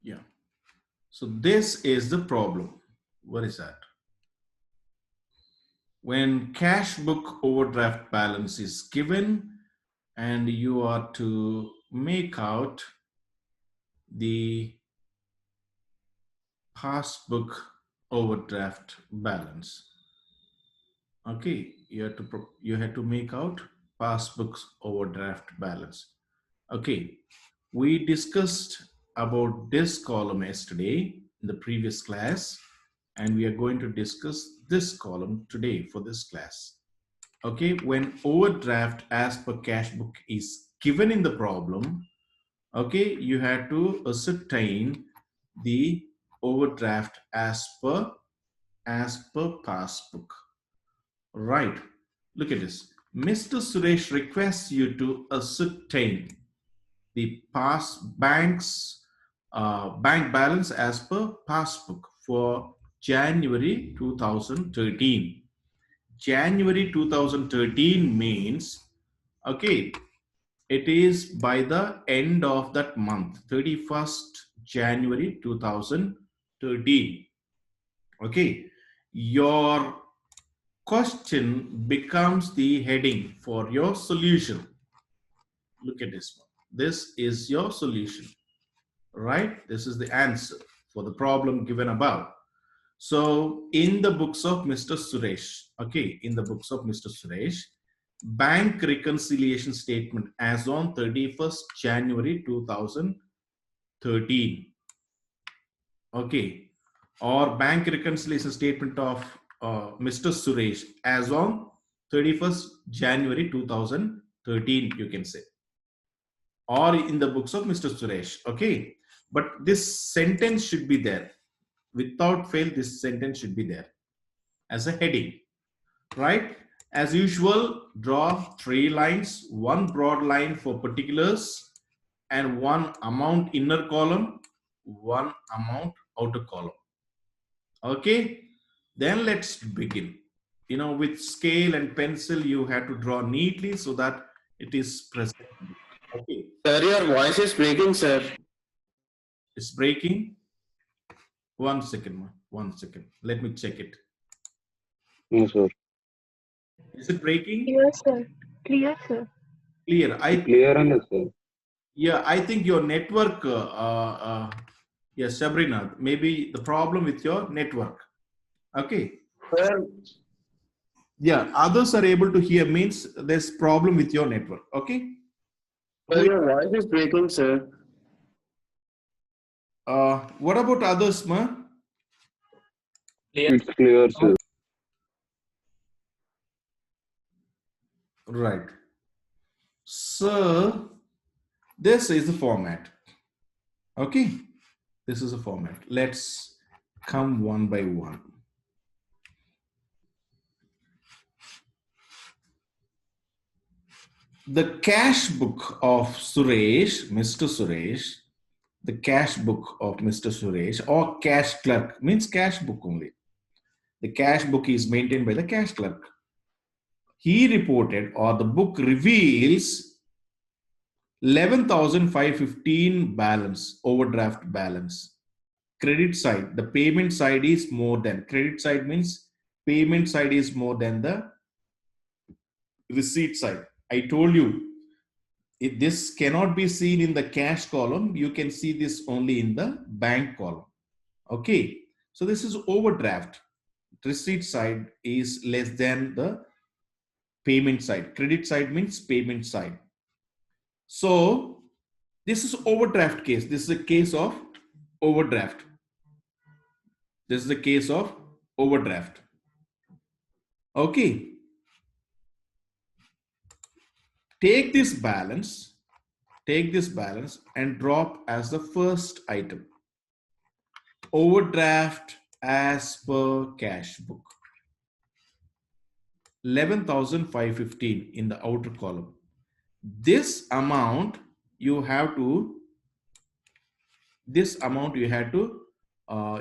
Yeah. So this is the problem. What is that? When cash book overdraft balance is given and you are to make out the passbook overdraft balance. Okay, you had to make out passbook's overdraft balance. Okay, we discussed about this column yesterday in the previous class, and we are going to discuss this column today for this class. Okay, when overdraft as per cash book is given in the problem, okay, you had to ascertain the overdraft as per passbook. Right. Look at this. Mr. Suresh requests you to ascertain the bank balance as per passbook for January 2013. January 2013 means, okay, it is by the end of that month, 31st January 2013. Okay, your question becomes the heading for your solution. Look at this one. This is your solution, right? This is the answer for the problem given above. So in the books of Mr. Suresh, okay, in the books of Mr. Suresh, bank reconciliation statement as on 31st January 2013, okay, or bank reconciliation statement of Mr. Suresh as on 31st January 2013, you can say, or in the books of Mr. Suresh, okay. But this sentence should be there. Without fail, this sentence should be there as a heading, right? As usual, draw 3 lines, one broad line for particulars and one amount inner column, one amount outer column. Okay, then let's begin. You know, with scale and pencil, you have to draw neatly so that it is present. Okay, Sir, your voice is breaking, sir. it's breaking. 1 second, 1 second. Let me check it. No, sir. Is it breaking? Clear, sir. Clear, sir. Clear. Clear and sir. Yeah, I think your network, yes, Sabrina, maybe the problem with your network. Okay. Sir, Yeah, others are able to hear means there's problem with your network. Okay. sir, your voice is breaking, sir. What about others, ma? It's clear, sir. Right. So this is the format. Okay. This is a format. Let's come one by one. The cash book of Suresh, Mr. Suresh, the cash book of Mr. Suresh or cash clerk means cash book only. The cash book is maintained by the cash clerk. He reported, or the book reveals, 11,515 balance, overdraft balance. Credit side, the payment side is more than, credit side means payment side is more than the receipt side. I told you, if this cannot be seen in the cash column, you can see this only in the bank column. Okay, so this is overdraft. Receipt side is less than the payment side. Credit side means payment side. So this is overdraft case. This is a case of overdraft. This is a case of overdraft. Okay. Take this balance and drop as the first item. Overdraft as per cash book. 11,515 in the outer column. This amount you have to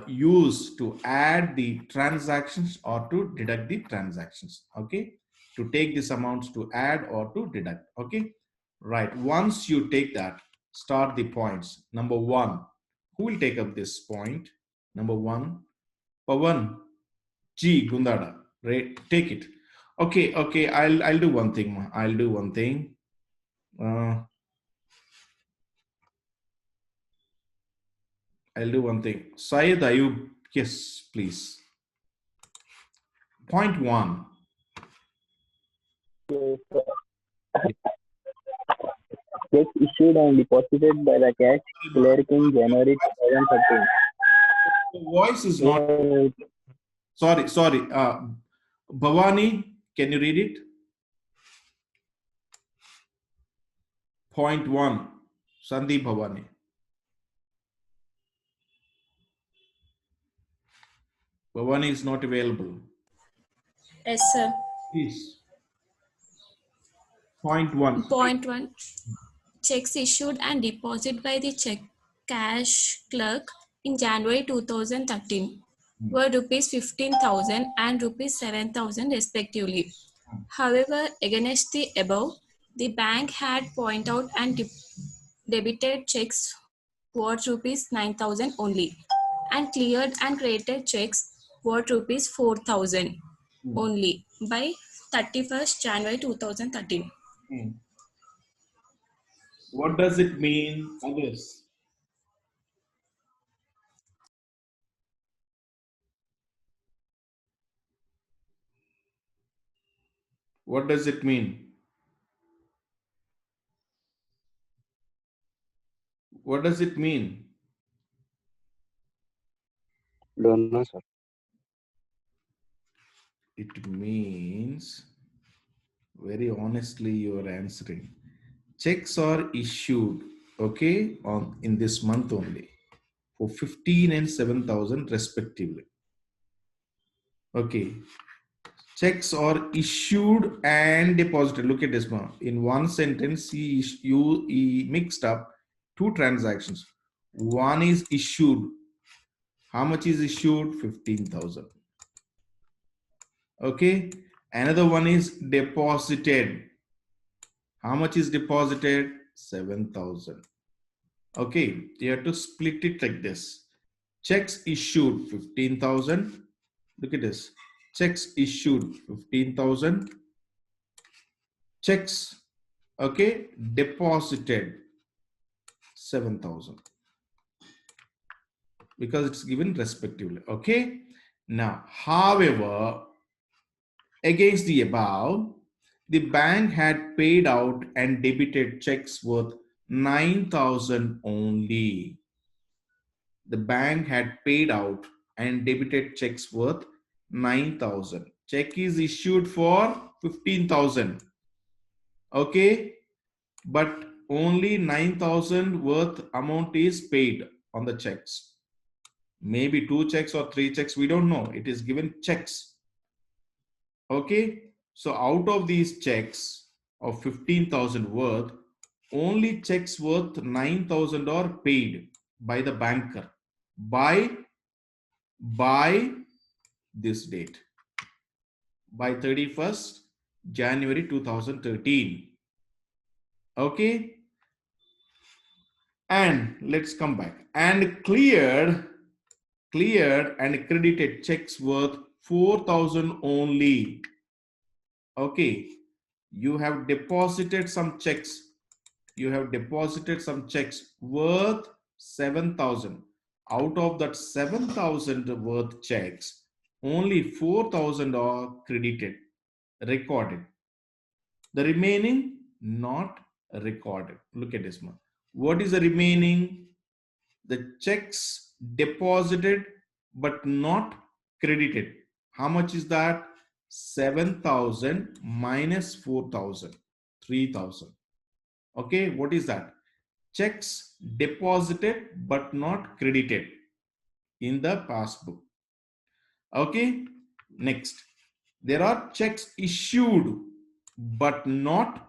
use to add the transactions or to deduct the transactions. Okay, to take these amounts to add or to deduct. Okay, right. Once you take that, start the points. Number one, Who will take up this point? Number one, Pawan G Gundada. Right, take it. Okay, okay. I'll do one thing. I'll do one thing. I'll do one thing. Syed Ayub, yes, please. Point one. Checks issued and deposited by the cash clerk in January 2013. The voice is not. Sorry. Bhavani, can you read it? Point one. Sandeep Bhavani. Bhavani is not available. Yes, sir. Please. Point one. Point one. Checks issued and deposited by the check cash clerk in January 2013 were rupees 15,000 and rupees 7,000 respectively. However, against the above, the bank had point out and debited checks worth rupees 9,000 only and cleared and credited checks worth rupees 4,000 only by 31st January 2013. What does it mean, others? What does it mean? What does it mean? Don't know, sir. It means, very honestly, you are answering. Checks are issued, okay, on in this month only for 15 and 7,000 respectively. Okay. Checks are issued and deposited. Look at this one. In one sentence, he mixed up two transactions. One is issued. How much is issued? 15,000. Okay. Another one is deposited. How much is deposited? 7,000. Okay. You have to split it like this. Checks issued 15,000. Look at this. Checks issued 15,000. Checks, okay, deposited 7,000 because it's given respectively. Okay. Now, however, against the above, the bank had paid out and debited checks worth 9,000 only. The bank had paid out and debited checks worth 9,000. Check is issued for 15,000. Okay. But only 9,000 worth amount is paid on the checks. Maybe 2 checks or 3 checks, we don't know. It is given checks. Okay. So out of these checks of 15,000 worth, only checks worth 9,000 are paid by the banker by this date, by 31st January 2013. Okay. And let's come back. And cleared and credited checks worth 4,000 only. Okay. You have deposited some checks. You have deposited some checks worth 7,000. Out of that 7,000 worth checks, only 4,000 are credited, recorded. The remaining not recorded. Look at this one. What is the remaining? The checks deposited but not credited. How much is that? 7,000 minus 4,000, 3,000. Okay, what is that? Checks deposited but not credited in the passbook. Okay, next. There are checks issued but not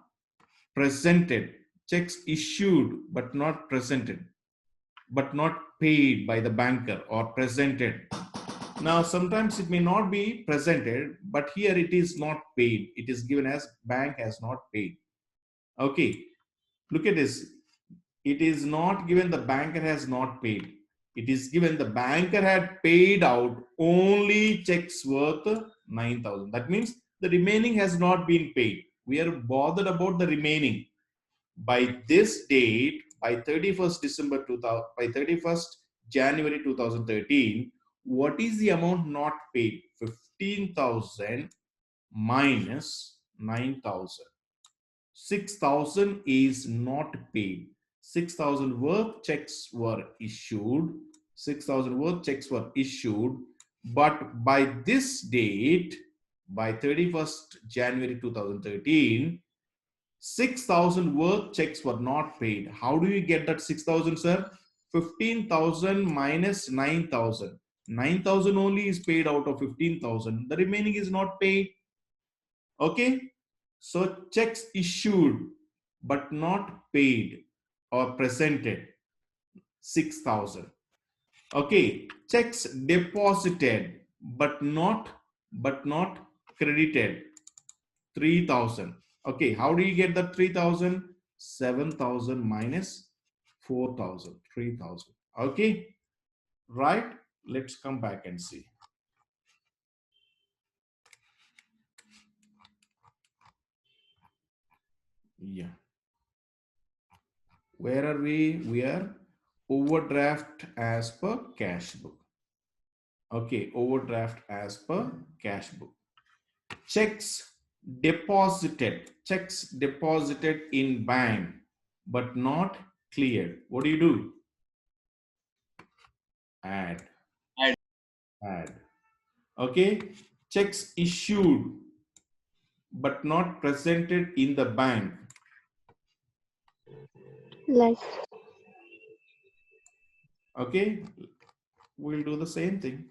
presented. Checks issued but not presented, but not paid by the banker or presented. Now, sometimes it may not be presented, but here it is not paid. It is given as bank has not paid. Okay, look at this. It is not given the banker has not paid. It is given the banker had paid out only checks worth 9,000. That means the remaining has not been paid. We are bothered about the remaining. By this date, by 31st December 2000, by 31st January 2013, what is the amount not paid? 15,000 minus 9,000. 6,000 is not paid. 6,000 worth checks were issued. 6,000 worth checks were issued. But by this date, by 31st January 2013, 6,000 worth checks were not paid. How do you get that 6,000, sir? 15,000 minus 9,000. 9,000 only is paid out of 15,000. The remaining is not paid. Okay. So checks issued but not paid or presented 6,000. Okay. Checks deposited but not credited 3,000. Okay, how do you get the 3,000? 7,000 minus 4,000, 3,000. Okay, right? Let's come back and see. Yeah. Where are we? We are overdraft as per cash book. Okay, overdraft as per cash book. Checks deposited in bank but not cleared. What do? Add. Okay, checks issued but not presented in the bank. Less. Okay, we'll do the same thing.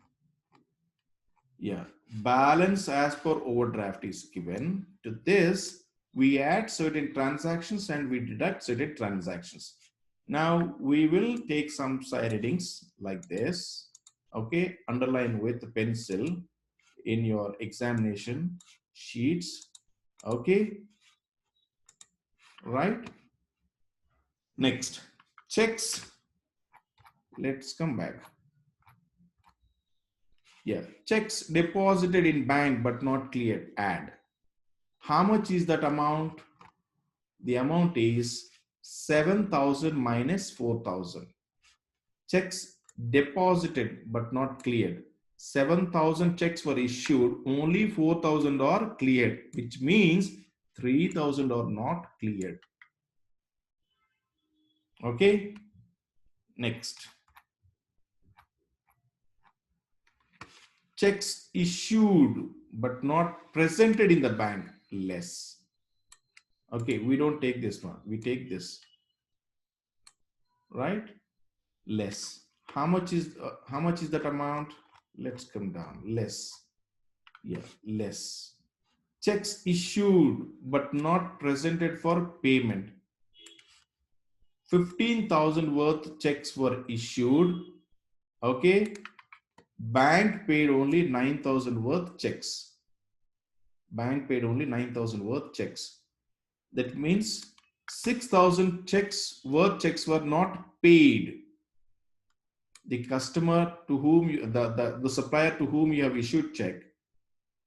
Yeah, balance as per overdraft is given. To this, we add certain transactions and we deduct certain transactions. Now we will take some side headings like this. Okay, underline with pencil in your examination sheets. Okay, right? Next, checks. Let's come back. Yeah, checks deposited in bank but not cleared. Add. How much is that amount? The amount is 7,000 minus 4,000. Checks deposited but not cleared. 7,000 checks were issued, only 4,000 are cleared, which means 3,000 are not cleared. Okay, next. Checks issued but not presented in the bank, less. Okay, we don't take this one, we take this, right? Less. How much is that amount? Let's come down. Less. Yeah, less. Checks issued but not presented for payment. 15,000 worth checks were issued. Okay, bank paid only 9,000 worth checks. Bank paid only 9,000 worth checks. That means 6,000 checks were not paid. The customer to whom you, the supplier to whom you have issued check.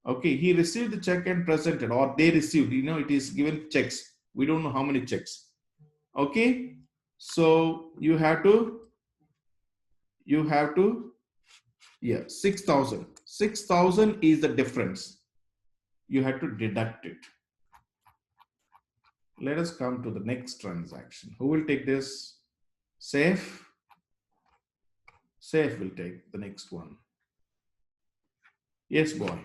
Okay, he received the check and presented, or they received, it is given checks. We don't know how many checks. Okay, so you have to, yeah, 6,000. 6,000 is the difference. You have to deduct it. Let us come to the next transaction. Who will take this? Safe? Safe will take the next one. Yes, boy.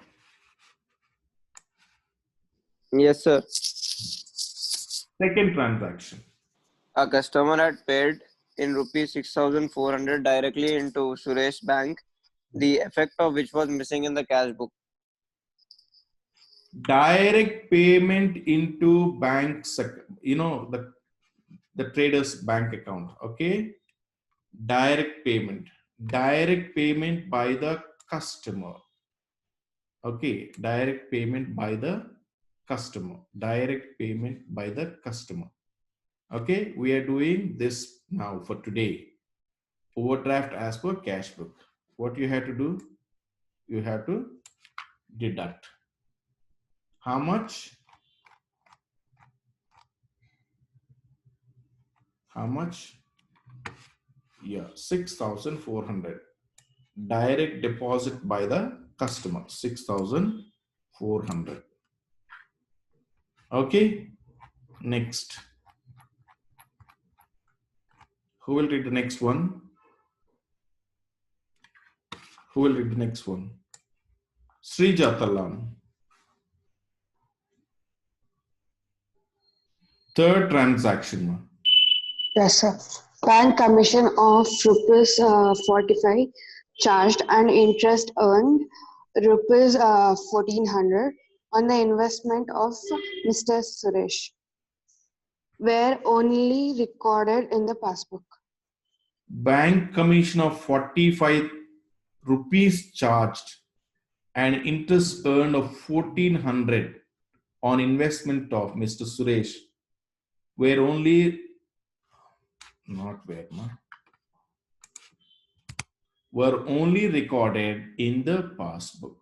Yes, sir. Second transaction. A customer had paid in rupees 6,400 directly into Suresh Bank, the effect of which was missing in the cash book. Direct payment into banks, the trader's bank account. Okay, direct payment by the customer. Okay, direct payment by the customer. Okay, we are doing this now for today. Overdraft as per cash book. What you have to do? You have to deduct. How much? How much? Yeah, 6,400. Direct deposit by the customer, 6,400. Okay, next. Who will read the next one? Who will read the next one? Srija Tallam. Third transaction. Yes, sir. Bank commission of rupees 45 charged and interest earned rupees 1400 on the investment of Mr. Suresh were only recorded in the passbook. Bank commission of 45 rupees charged and interest earned of 1400 on investment of Mr. Suresh were only not where ma, were only recorded in the passbook.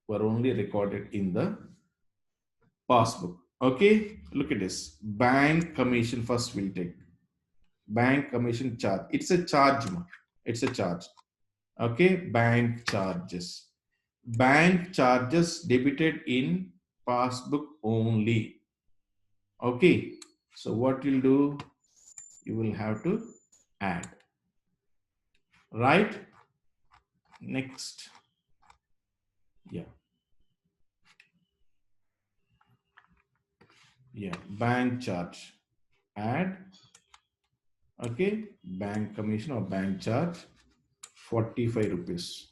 Were only recorded in the passbook. Okay, look at this. Bank commission first we'll take. Bank commission charge. It's a charge. It's a charge. Okay, bank charges. Bank charges debited in passbook only. Okay, so what you'll do, you will have to add. Right? Next. Yeah. Yeah, bank charge. Add. Okay, bank commission or bank charge 45 rupees.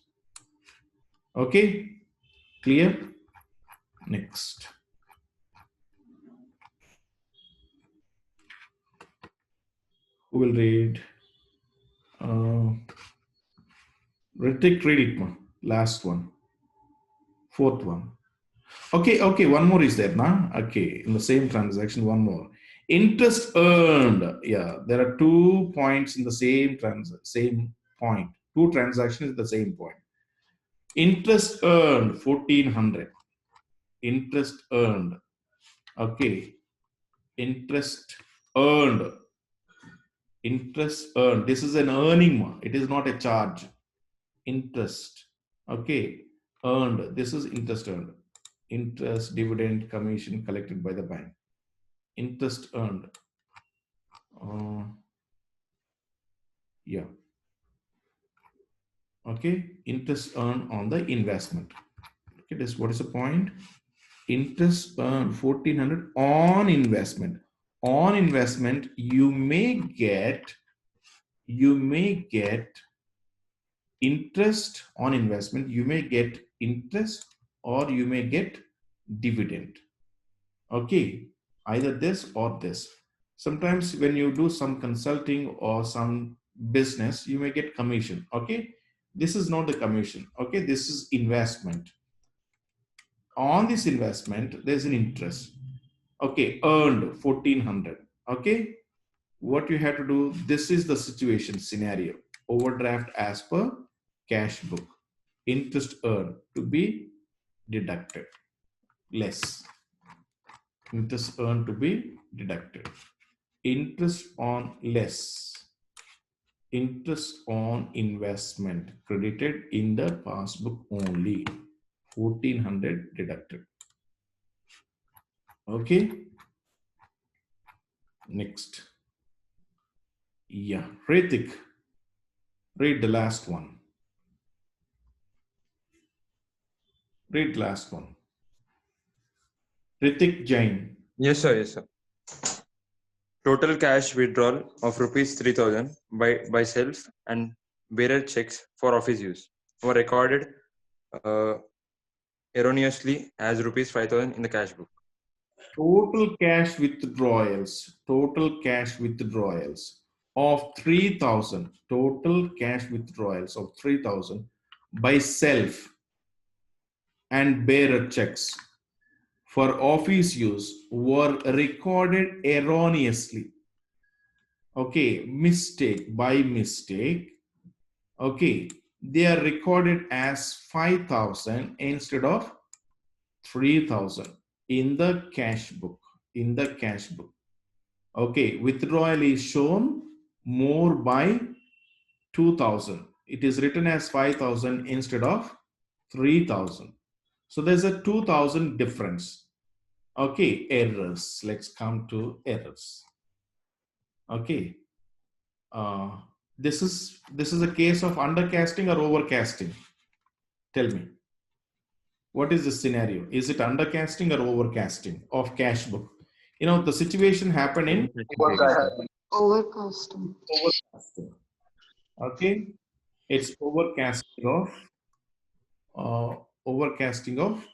Okay, clear? Next. Who will read? Ritik, read it, ma. Last one. Fourth one. Okay, okay, one more is there, na? Okay, in the same transaction, one more. Interest earned. Yeah, there are 2 points in the same point. 2 transactions at the same point. Interest earned 1400. Interest earned. Okay. Interest earned. Interest earned. This is an earning. It is not a charge. Interest. Okay. Earned. This is interest earned. Interest, dividend, commission collected by the bank. Interest earned. Yeah. Okay. Interest earned on the investment. Look at this. What is the point? Interest earned 1400 on investment. On investment, you may get interest on investment. You may get interest or you may get dividend. Okay, either this or this. Sometimes when you do some consulting or some business, you may get commission. Okay, this is not the commission. Okay, this is investment. On this investment, there's an interest. Okay, earned 1400. Okay, what you have to do, this is the situation scenario. Overdraft as per cash book. Interest earned to be deducted. Less. Interest earned to be deducted. Interest on less. Interest on investment credited in the passbook only. 1400 deducted. Okay. Next. Yeah. Ritik, read the last one. Read the last one. Ritik Jain. Yes, sir. Yes, sir. Total cash withdrawal of rupees 3,000 by self and bearer checks for office use were recorded erroneously as rupees 5,000 in the cash book. Total cash withdrawals of 3,000. Total cash withdrawals of 3,000 by self and bearer checks for office use were recorded erroneously. Okay, by mistake Okay, they are recorded as 5,000 instead of 3,000 in the cash book. In the cash book. Okay, withdrawal is shown more by 2,000. It is written as 5,000 instead of 3,000. So there's a 2,000 difference. Okay, errors. Let's come to errors. Okay. This is a case of undercasting or overcasting. Tell me. What is the scenario? Is it undercasting or overcasting of cash book? You know, the situation happened in Overcasting. overcasting. Okay, it's overcasting of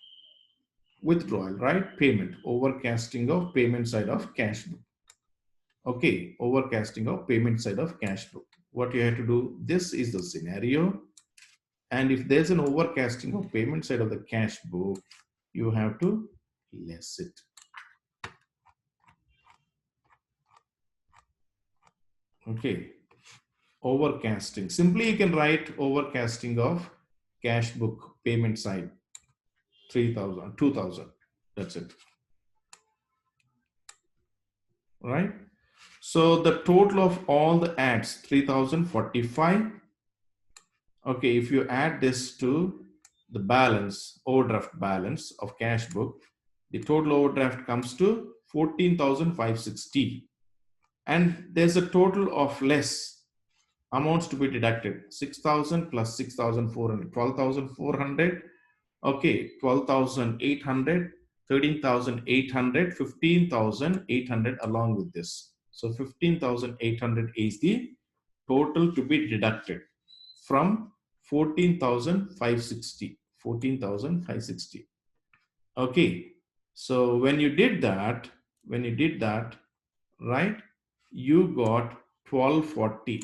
withdrawal, right? Payment, overcasting of payment side of cash book. Okay, overcasting of payment side of cash book. What you have to do, this is the scenario. And if there's an overcasting of payment side of the cash book, you have to less it. Okay, overcasting. Simply you can write overcasting of cash book payment side 3,000, 2,000. That's it. Right? So the total of all the adds 3,045. Okay, if you add this to the balance, overdraft balance of cash book, the total overdraft comes to 14,560. And there's a total of less amounts to be deducted. 6,000 plus 6,400, 12,400. Okay, 12,800, 13,800, 15,800 along with this. So 15,800 is the total to be deducted from 14,560. 14,560. Okay, so when you did that, right, you got 1240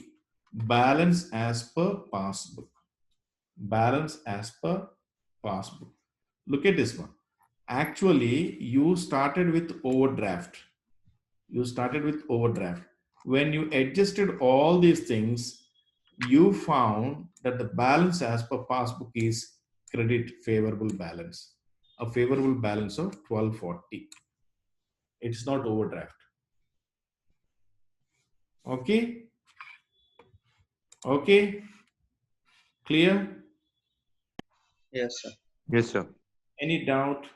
balance as per passbook. Balance as per passbook. Look at this one. Actually, you started with overdraft. When you adjusted all these things, you found that the balance as per passbook is credit favorable balance. A favorable balance of 1240. It's not overdraft. Okay. Okay. Clear? Yes, sir. Yes, sir. Any doubt?